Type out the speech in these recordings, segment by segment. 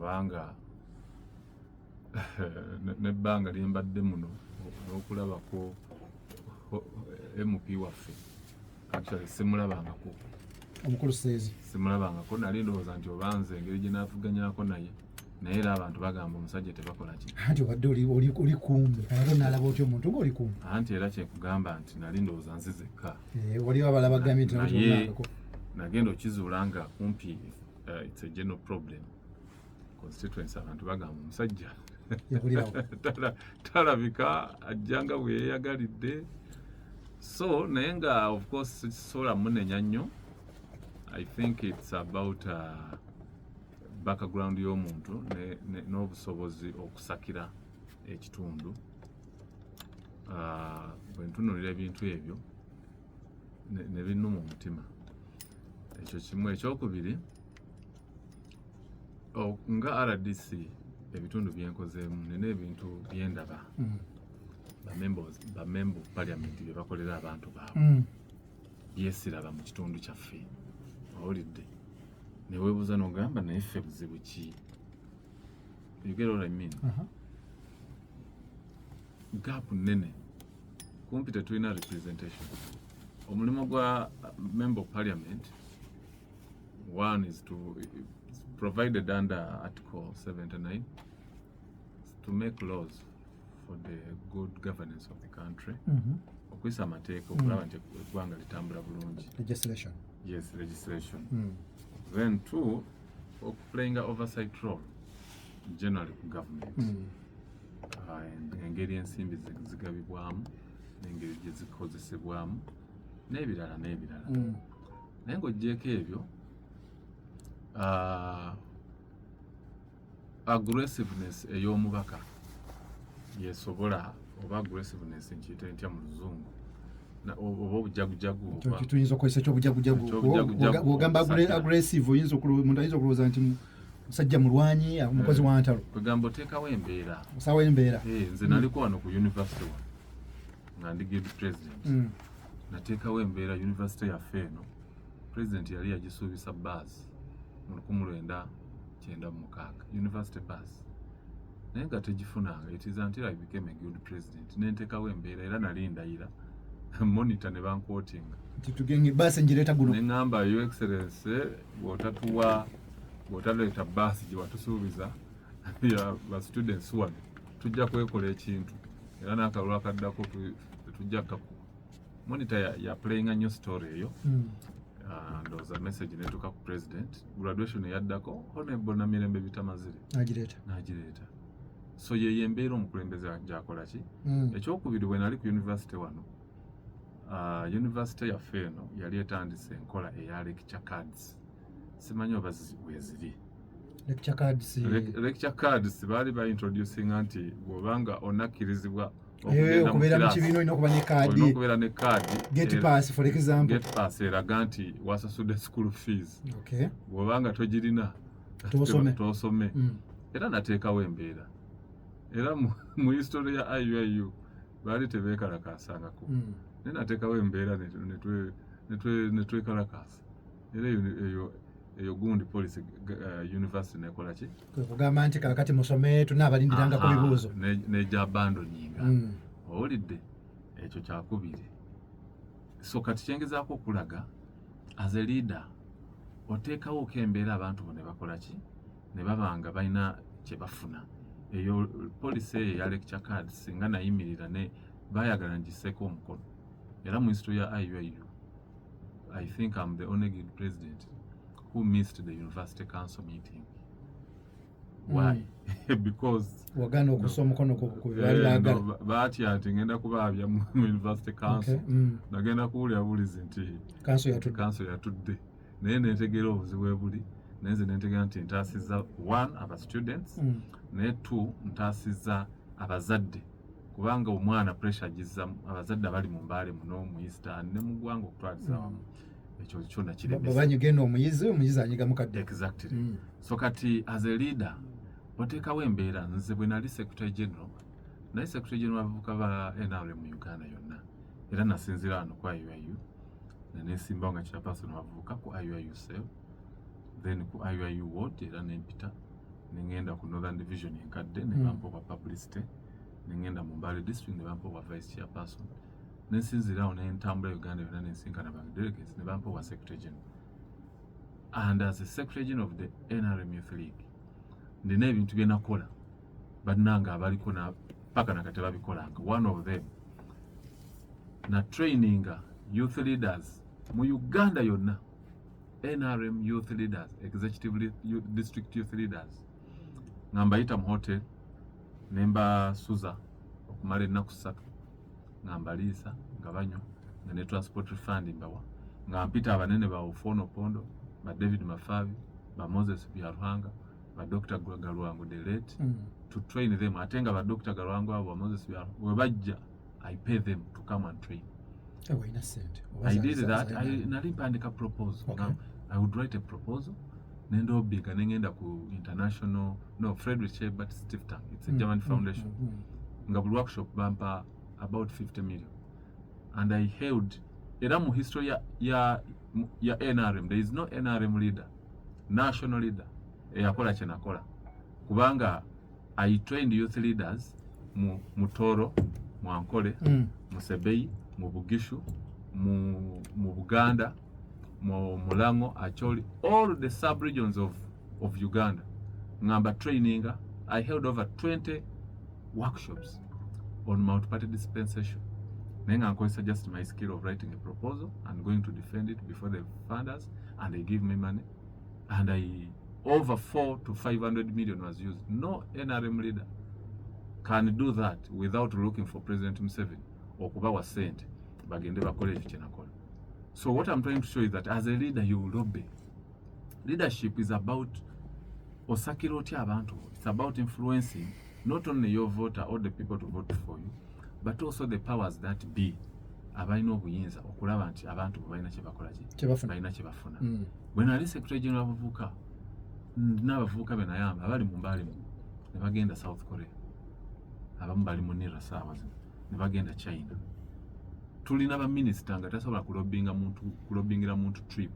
kubanga nebbanga lyembadde muno n'okulabako MP waffe actually simulabangako omukulu Seezi simulabangako nali ndowooza nti obanze engeri gye naavuganyako naye era abantu bagamba omusajja tebakola ki anti obadde oli kumbi ate nalaba otyo omuntu ng'oli kumbi anti era kyekugamba nti nali ndowooza nzizekka waliwo abalaba gambye nti naye nagenda okizuula nga kumpi it's a general problem constituency abantu bagamba omusajja talabika ajjanga bwe yeeyagalidde so naye nga of course sola munenya nnyo I think it's about background y'omuntu n'obusobozi okusakira ekitundu bwe ntunuulira ebintu ebyo ne binnuma omutima ekyo kimu ekyokubiri nga RDC ebitundu byenkozeemu nina ebintu byendaba bamemba parliament bye bakolera abantu baabwe byesiraba mu kitundu kyaffe owulidde neweebuuza n'ogamba naye ffe buzibu ki you get what I mean gap nnene kumpi tetulina representation omulimu gwa member of parliament one is to provided under Article 79 to make laws for the good governance of the country. Okwisa amateeka okulaba nti eggwanga litambula bulungi. Legislation. Yes, legislation. Then two, playing an oversight role generally in government. Engeri ensimbi zigabibwamu n'engeri gye zikozesebwamu n'ebirala. Naye ng'oggyeeko ebyo aggressiveness ey'omubaka yesobola oba aggressiveness nkiyita ntya mu luzungu oba obujagujagu tuyinza okukozesa ekyobujagujagu bw'ogamba aggressive omuntu ayinza okulowooza nti musajja mulwanyi omukozi wa ntalo kwegamba oteekawo embeera osawo embeera nze naliko wano ku university nga ndi guild president nateekawo embeera university yaffe eno president yali yagisuubisa bus mu 1996 university bus naye nga tegifunanga it is until I became a guild president nentekawo embeera era nali ndayira monitor ne banquotinga tugenge bus njireta guno neŋŋamba your excellency bw'otaleeta bus gye watusuubiza ya ba students wano tujja kwekola ekintu era n'akalulu akaddako tujja kakuba monitor ya playinga nnyo story eyo ndowooza message netuuka ku president graduation eyaddako honorable Namirembe Bitamazire n'agireeta so ye embeera omukulembeze gy'akola ki ekyokubiri bwe nali ku university wano university yaffe eno yali etandise enkola eya lecture cards simanyi oba weeziri lecture cards baali baintroducinga nti bw'obanga onakkirizibwa okubeera mu kibiina olina okubeera ne kaadi get pass for example get pass eraga nti wasasudde school fees bw'obanga togirina toosome era nateekawo embeera era mu history ya IUIU baali tebeekalakaasangako naye nateekawo embeera netwekalakaasa era eyo gundi policy university nekola ki kugamba nti kakati musome tunaabalindirangako bibuuzo nejabandonyinga owulidde ekyo kyakubiri so kati kyengezaako okulaga as a leader oteekawo ko embeera abantu bo ne bakola ki ne babanga balina kye bafuna eyo policy eyo ya lecture card singa nayimirira ne bayagala ngiseeko omukono era mu history ya IUIU I think I'm the only guild president who missed the university council meeting. Why? Because wagana okusoma omukono ku byagala batya nti ngenda kubaabya mu university council nagenda kuwulira bulizi nti council yatudde naye nentegeera obuzibu ebuli nenze nentegeera nti ntaasizza one aba students naye two ntaasizza abazadde kubanga omwana pressure agizza abazadde abali mu Mbale muno mu Eastern ne mu ggwanga okutwaliza wamu ekyo kyonna kiremesa babanyigenda omuyizi anyiga mukadde exactly so kati as a leader oteekawo embeera nze bwe nali secretary general naye secretary general abavubuka ba NRM mu Uganda yonna era nasinzira wano ku IUIU nenesimbawo nga chairperson wavubuka ku IUIU cell then ku IUIU ward era nempita nengenda ku Northern Division enkadde ne bampa obwa publicity, nengenda mu Mbale district ne bampa obwa vice chairperson, nensinzirawo nentambula Uganda yonna nensinkana ba delegates ne bampa obwa secretary general. And as a secretary general of the NRM Youth League, ndina ebintu bye nakola bannanga abaliko na paka nakati babikolanga. One of them na training youth leaders mu Uganda yonna, NRM youth leaders, executive district youth leaders, ngamba yita mu hotel nemba suza okumala ennaku 3 ngamba liisa nga banywa nga ne transport refund mbawa nga mpita abanene ba Ufono Pondo, ba David Mafabi, ba Moses Byaruhanga, ba Dr. Galwango the late, to train them. Atenga ba Dr. Galwango abo Moses Byaruhanga we bajja, I pay them to come and train. Oh, innocent. I did that. I nalimpa proposal. Okay. I would write a proposal. Nendo biga nengenda ku international, no, Friedrich Ebert Stiftung. It's a German foundation. Ngabul workshop bampa about 50 million. And I held era mu history ya NRM. There is no NRM leader, national leader eyakola kyenakola. Kubanga I trained youth leaders mu Toro, mu Ankole, mu Sebeyi, mu Bugishu, mu Buganda, mu Mulango, Acholi, all the sub-regions of Uganda. Ngamba training, I held over 20 workshops on multi-party dispensation. Then I suggest my skill of writing a proposal and going to defend it before the funders, and they give me money. And over 400 to 500 million was used. No NRM leader can do that without looking for President Museveni or kuba was sent bagende bakole ekyenakola. So what I'm trying to show is that as a leader you will obey. Leadership is about osakira otya abantu. It's about influencing not only your voter or the people to vote for you, but also the powers that be abalina obuyinza okulaba nti abantu balina balina kye bafuna. When I secretary general abavuka n'abavuka benayamba abali mu Mbale ne bagenda South Korea, abamu bali mu Nira saawa ne bagenda China. Tulina ba minister nga tasobola kulobingira muntu trip.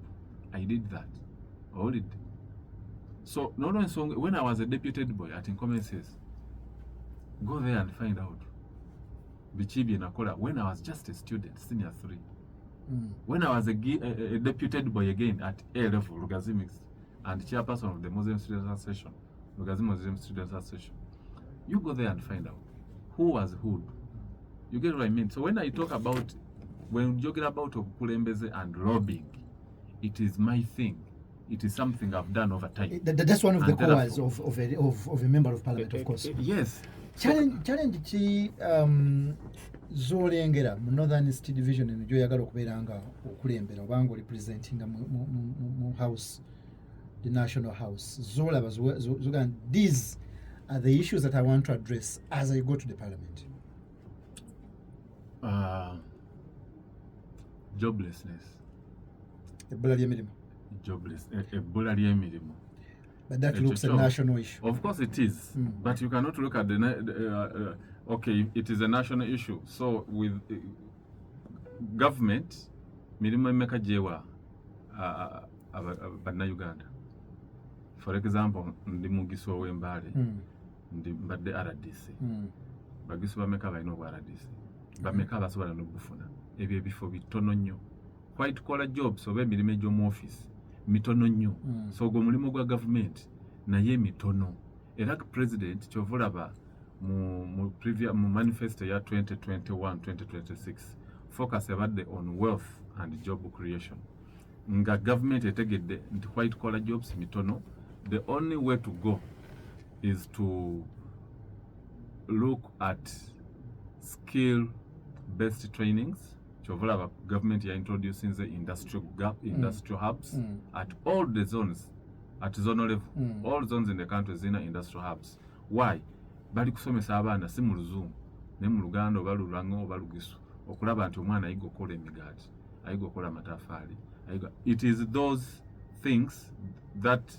I did that. All it. So not only so when I was a deputed boy at Incomences, go there and find out. Bichibi nakola when I was just a student, senior 3. When I was a deputed boy again at A level, Lugazimics, and chairperson of the Muslim Students Association, Lugazim Muslim Students Association, you go there and find out who was who. You get what I mean? So when I talk about, when you're talking about Okulembeze and lobbying, it is my thing. It is something I've done over time. That's one of the cores of a member of parliament, of course. Yes. Challenge ki zolengera mu Northern East Division en joyagala okubeera nga okulembera obanga representing mu house, the national house. Zola, these are the issues that I want to address as I go to the parliament. Joblessness. But that looks a national issue. Of course it is, but you cannot look at the okay, it is a national issue. So with government, mirimo emeka jewa bana Uganda. For example, ndi mugiso we Mbale, ndi mbadde RDC. Bagiso bameka balina obwa RDC. Bameka basobola n'okufuna. Ebyo ebifo bitono nnyo. Quite kola jobs oba emirimu egy'omu office mitono nnyo. So ogwo mulimu gwa government naye mitono. Era president kyovulaba mu manifesto ya 2021-2026 focus ebadde on wealth and job creation. Nga government etegedde nti white collar jobs mitono. The only way to go is to look at skill-based trainings. Chovolaba government is introducing the industrial hubs at all the zones, at zonal level. All zones in the country is in industrial hubs. Why? Bali kusomesa abaana si mu Luzungu, ne mu Luganda oba Lulango oba Lugisu. Okulaba nti omwana ayiga okukola emigaati, ayiga okukola amatafaali. It is those things that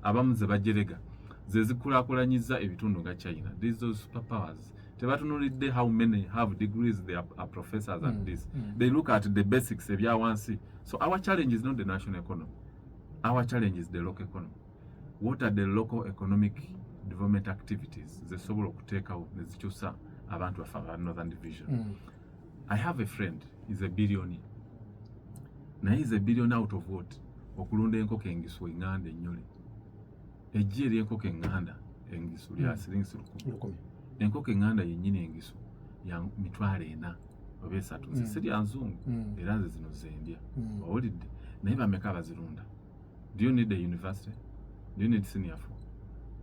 abamu ze bajerega ze zikulaakulanyiza ebitundu nga China. These are superpowers. Tebatunulidde how many have degrees, they are professors and this. They look at the basics ebya wansi. So our challenge is not the national economy. Our challenge is the local economy. What are the local economic development activities zesobola okuteekawo ne zikyusa abantu baffe aba Northern Division. I have a friend, he's a billionaire. Naye he's a billionaire out of what? Okulunda enkoko engisu enganda ennyole. Ejje ery'enkoko enganda engisu lya siringisi 10. Enkoko enganda yennyini engisu ya 40,000 oba 3. Nze si lya nzungu era nze zino zendya. Owulidde? Naye bameka abazirunda? Do you need a university? Do you need senior 4?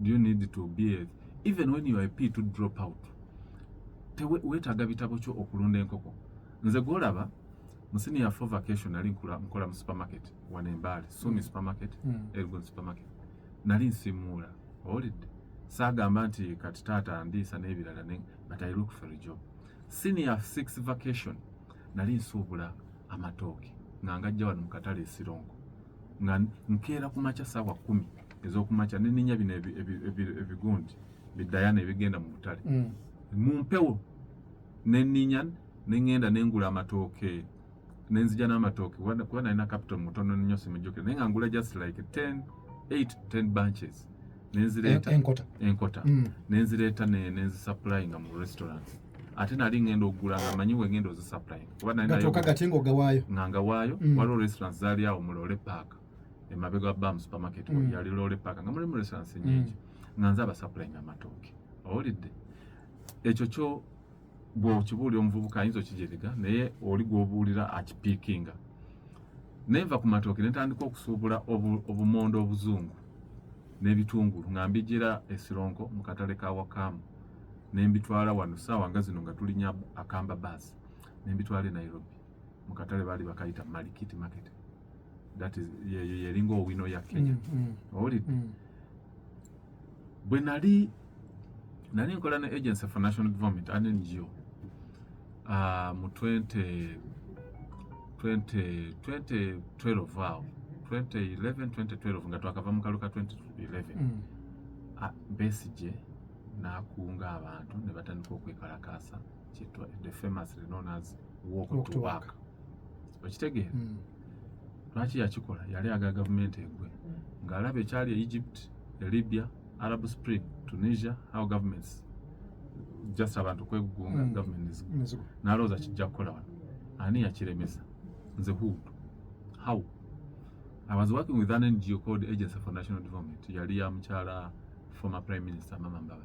Do you need to be even when you are a P to drop out? Weetaaga bitabo kyo okulunda enkoko. Nze gwolaba mu senior 4 vacation nali nkola mu supermarket wane Mbale, Sumi supermarket, Elgon supermarket. Nali nsimuula. Owulidde? Saagamba nti kati taata ndiisa n'ebirala but I look for a job. Senior 6 vacation nali nsuubula amatooke nga ngajja wano mu katale Sirongo. Nga nkeera ku makya ssaawa 10 ez'okumakya neninya bino ebigundi bidayana ebigenda mu butale. Mu mpewo neninya nengenda nengula amatooke nenzija n'amatooke kuba nalina capital mutono nnyo simujjukira naye nga ngula just like 8-10 bunches nenzireeta enkota nenzireeta nenzisupply nga mu restaurants. Ate nali ngenda okugula nga manyi wengenda ozisupply kuba nalina nga waayo waliwo restaurants zaali awo mu Lole Park emabega Bam supermarket yali Lole Park nga mulimu restaurants nyingi nga nze abasupply nga amatooke. Owulidde? Ekyo kyo bw'okibuulira omuvubuka ayinza okijerega naye oli gw'obuulira akipiikinga. Neva ku matooke netandika okusuubula obumondo obuzungu n'ebitungulu nga mbijjira Esironko mu katale ka Wakamu nembitwala wano ssaawa nga zino nga tulinya akamba bus nembitwala e Nairobi mu katale baali bakayita Marikiti market. That is yeringa owino ya Kenya. Owulidde? Bwe nali nkola ne Agency for National Development NGO mu 2012 awo 2012 nga twakava mu kaluka 2011 Besigye n'akunga abantu ne batandika okwekalakaasa the famous known as walk to work. Okitegeera? Lwaki yakikola? Yali aga gavumenti egwe ng'alaba ekyali e Egypt, e Libya, Arab Spring, Tunisia, how governments just abantu kwegugunga government n'alowooza kijja kukola wano. Ani yakiremesa? Nze Hudu. How? I was working with an NGO called Agency for National Development. Yali ya mukyala former Prime Minister Mama Mbale.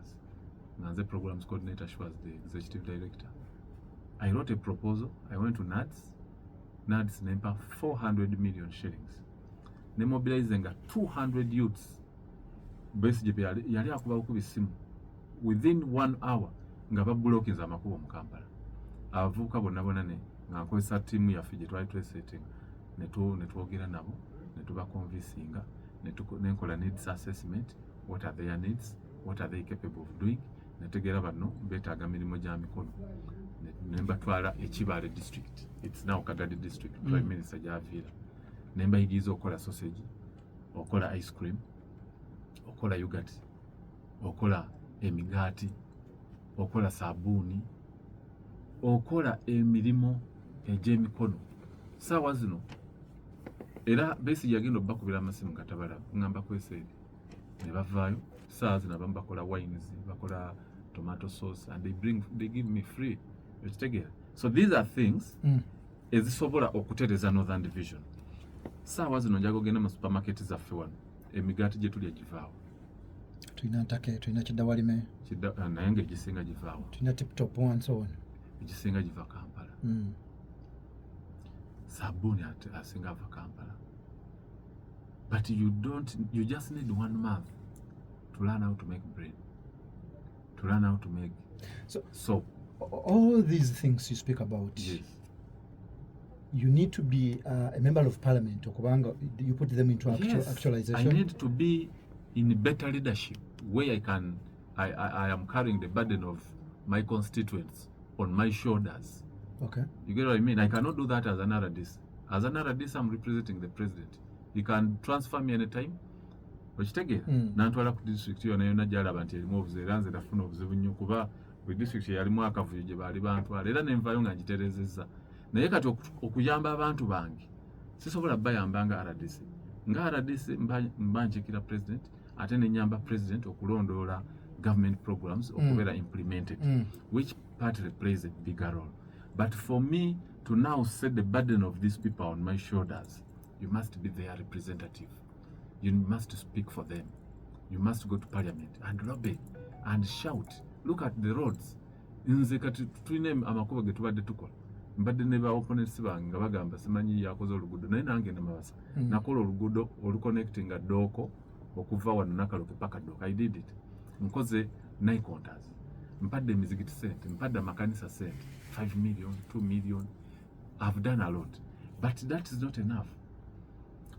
Nze programs coordinator, she was the executive director. I wrote a proposal. I went to NADS. NADS nempa 400 million shillings. Ne mobilizing 200 youths. Besigye yali akuba okuba essimu within 1 hour nga babulookinze amakubo mu Kampala. Abavubuka bonna nga nkozesa ttiimu yaffe gye twali twesettinga ne twogera nabo ne tubaconvincinga nenkola needs assessment. What are their needs? What are they capable of doing? Netegeera bano beetaaga mirimu gya mikono ne mbatwala e Kp'L district. It's now Kagadi district. Prime Minister gy'aviira ne mbayigiriza okola sausage, okola ice cream, okola yogurt, okola emigaati, okola sabuuni, okola emirimu egy'emikono. Ssaawa zino era Besigye yagenda obbakubira amasimu nga tabalaba ngamba kweseeri ne bavaayo. Ssaawa zino abamu bakola wines, bakola tomato sauce and they give me free. Ekitegeera? So these are things ezisobola okutereza Northern Division. Ssaawa zino njaga ogenda mu supermarket zaffe wano emigaati gye tulya givaawo. Tulina ntake, tulina kiddawalime, naye ng'egisinga givaawo. tulina tip-top and so on. Egisinga giva Kampala. Sabuuni asinga ava Kampala. But you just need 1 month to learn how to make bread, to learn how to make soap. All these things you speak about, Yes. You need to be a member of parliament okubanga you put them into Yes. actualization. I need to be in better leadership where I am carrying the burden of my constituents on my shoulders. Okay. You get what I mean? I cannot do that as an RDC. As an RDC, I'm representing the president. He can transfer me anytime. Okitegeera? Nantwala ku district yonna gy'alaba nti erimu obuzibu era nze nafuna obuzibu nnyo kuba buli district yalimu akavuyo gye baali bantwala era ne nvaayo nga ngiterezezza. Naye kati okuyamba abantu bange sisobola bayamba nga RDC. Nga RDC mba njikira president, ate ne nyamba president okulondoola government programs okubeera implemented, which partly plays a bigger role. But for me to now set the burden of these people on my shoulders, you must be their representative. You must speak for them. You must go to parliament and lobby and shout. Look at the roads. Nze kati tulina amakubo ge tubadde tukola. Mbadde ne ba opponents bange nga bagamba simanyi yakoze oluguudo naye nange namabasa. Nakola oluguudo oluconnectinga Doko okuva wano Nakaloke paka Doko. I did it. Nkoze Naikontas. Mpadde emizigiti sente, mpadde amakanisa sente, 5 million, 2 million. I've done a lot. But that is not enough.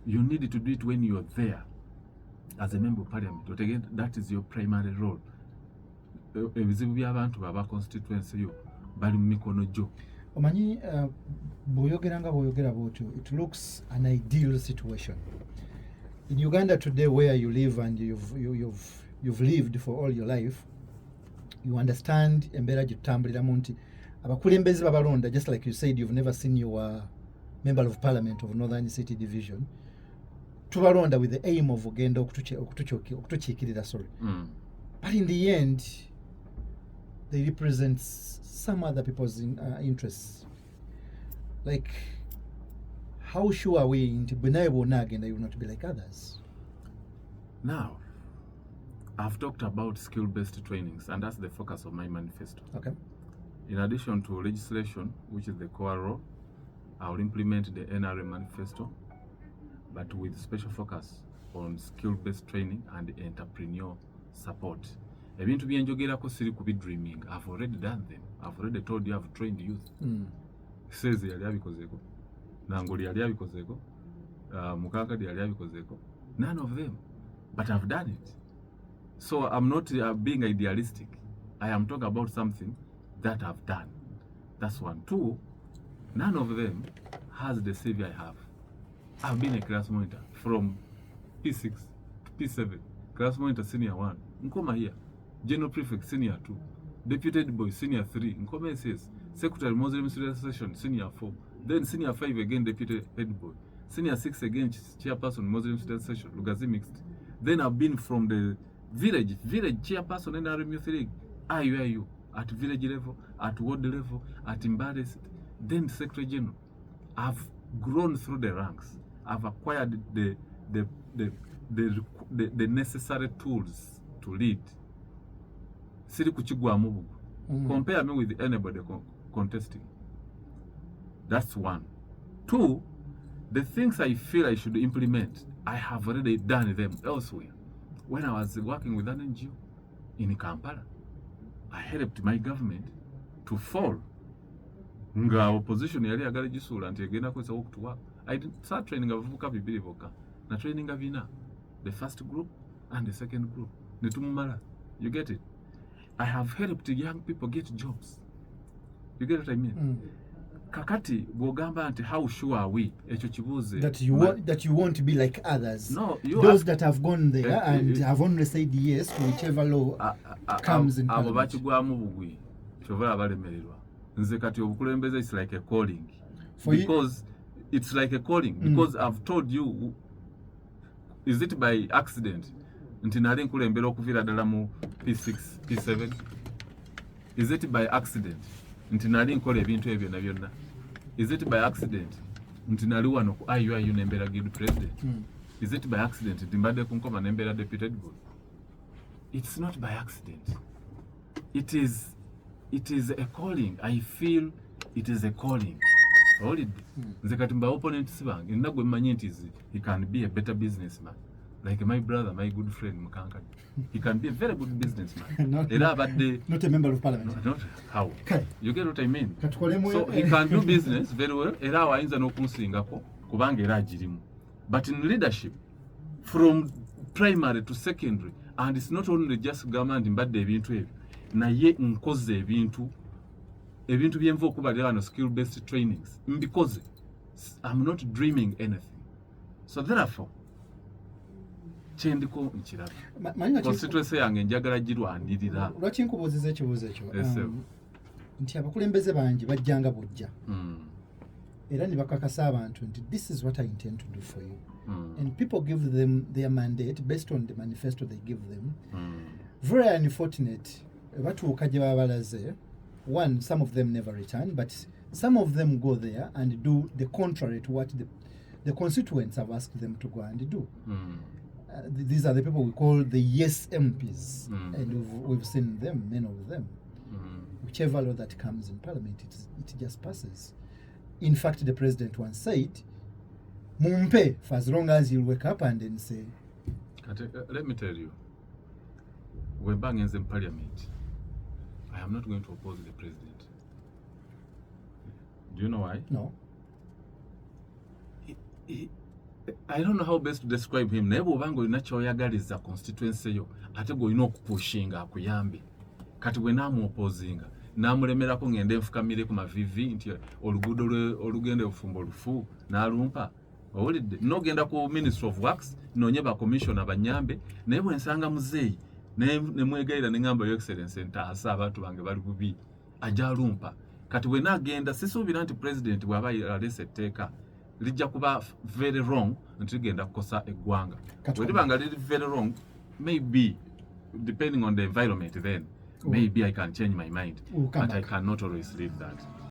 You need to do it when you are there as a member of parliament. But again, that is your primary role. Ebizibu by'abantu baba constituency yo bali mu mikono gyo. Omanyi bw'oyogeranga bw'oyogera bw'otyo, it looks an ideal situation. In Uganda today, where you live and you've lived for all your life, you understand embeera gye tutambuliramu nti abakulembeze babalonda, just like you said, you've never seen your member of parliament of Northern City Division, tubalonda with the aim of ogenda okutukiikirira, sorry. But in the end, they represent some other people's interests. Like, how sure are we nti bwenaye bwonna agenda you will not be like others? Now, I've talked about skill-based trainings, and that's the focus of my manifesto. Okay. In addition to legislation, which is the core role, I will implement the NRA manifesto, but with special focus on skill-based training and entrepreneur support. Ebintu byenjogerako siri kubi dreaming. I've already done them. I've already told you I've trained youth. Sezi yali abikozeko. Nangoli yali abikozeko. Mukakadi yali abikozeko. None of them. But I've done it. So I'm not being idealistic. I am talking about something that I've done. That's one. Two, none of them has the CV I have. I've been a class monitor from P6 to P7. Class monitor senior 1. Nkoma here. General prefect senior 2. Deputy head boy senior 3. Nkoma SS. Secretary Muslim Student Association senior 4. Then senior 5 again deputy head boy. Senior 6 again chairperson Muslim Student Association. Lugazi mixed. Then I've been from the village chairperson NRM Youth League. IUIU. At village level, at ward level, at Mbale, then Secretary General. I've grown through the ranks. I've acquired the necessary tools to lead. Siri kuchigwa mubu. Compare me with anybody contesting. That's one. Two, the things I feel I should implement, I have already done them elsewhere. When I was working with an NGO in Kampala, I helped my government to fall. Nga opposition yali agala gisula nti egenda kwesa okutuwa. I start training abavubuka bibiri boka. Na training avina. The first group and the second group. Netumumala. You get it? I have helped young people get jobs. You get what I mean? Kakati bwogamba nti how sure are we? Echo kibuze. That you won't be like others. No, those that have gone there and have only said yes to whichever law comes in parliament. Parliament. Abachigwamu bugwi. Chovala balemererwa. Nze kati obukulembeze is like a calling. It's like a calling because I've told you, is it by accident nti nali nkulembera okuvira ddala mu P6 P7? Is it by accident nti nali nkola ebintu ebyo na byonna? Is it by accident nti nali wano ku IUIU nembera guild president? Is it by accident nti mbadde ku nkoma nembera deputy board? It's not by accident. It is a calling. I feel it is a calling. Nze kati mba opponents bange nagwe mmanyi nti he can be a better businessman. Like my brother, my good friend Mukankani. He can be a very good businessman. Not a member of parliament. Not how. Okay. You get what I mean? So he can do business very well. Era wayinza n'okunsingako kubanga era agirimu. But in leadership, from primary to secondary, and it's not only just government mbadde ebintu ebyo. Naye nkoze ebintu byenva okubalira wano skill-based trainings because I'm not dreaming anything. So therefore, kyendiko nkiraba. Constituency yange njagala girwanirira. Lwaki nkubuuziza ekibuuzo ekyo? Nti abakulembeze bangi bajjanga bujja. era ne bakakasa abantu nti this is what I intend to do for you. Mm. And people give them their mandate based on the manifesto they give them. Mm. Very unfortunate. Batuuka gye baba balaze. One, some of them never return, but some of them go there and do the contrary to what the constituents have asked them to go and do. Mm. These are the people we call the yes MPs, Mm. and we've seen them, many of them. Mm. Whichever law that comes in parliament, it just passes. In fact, the president once said, Mumpe, for as long as you'll wake up and then say. Let me tell you, when Bang is in parliament, I am not going to oppose the president. Do you know why? No. I don't know how best to describe him. Naye bw'obanga olina ky'oyagaliza constituency yo ate gweolina okupushinga akuyambe. Kati bwe naamuopozinga n'amulemerako ngende nfukamire ku mavivi nti oluguudo olugenda ofumba olufu n'alumpa. Owulidde n'ogenda ku Ministry of Works noonye ba commissioner banyambe naye bwe nsanga muzeeyi ne mwegayira ne ngamba Your Excellency ntaasa abantu bange bali bubi ajja alumpa. Kati bwe naagenda sisuubira nti president bw'aba alese etteeka lijja kuba very wrong nti ligenda kukosa eggwanga. Bwe libanga liri very wrong, maybe depending on the environment then maybe I can change my mind, but I cannot always leave that.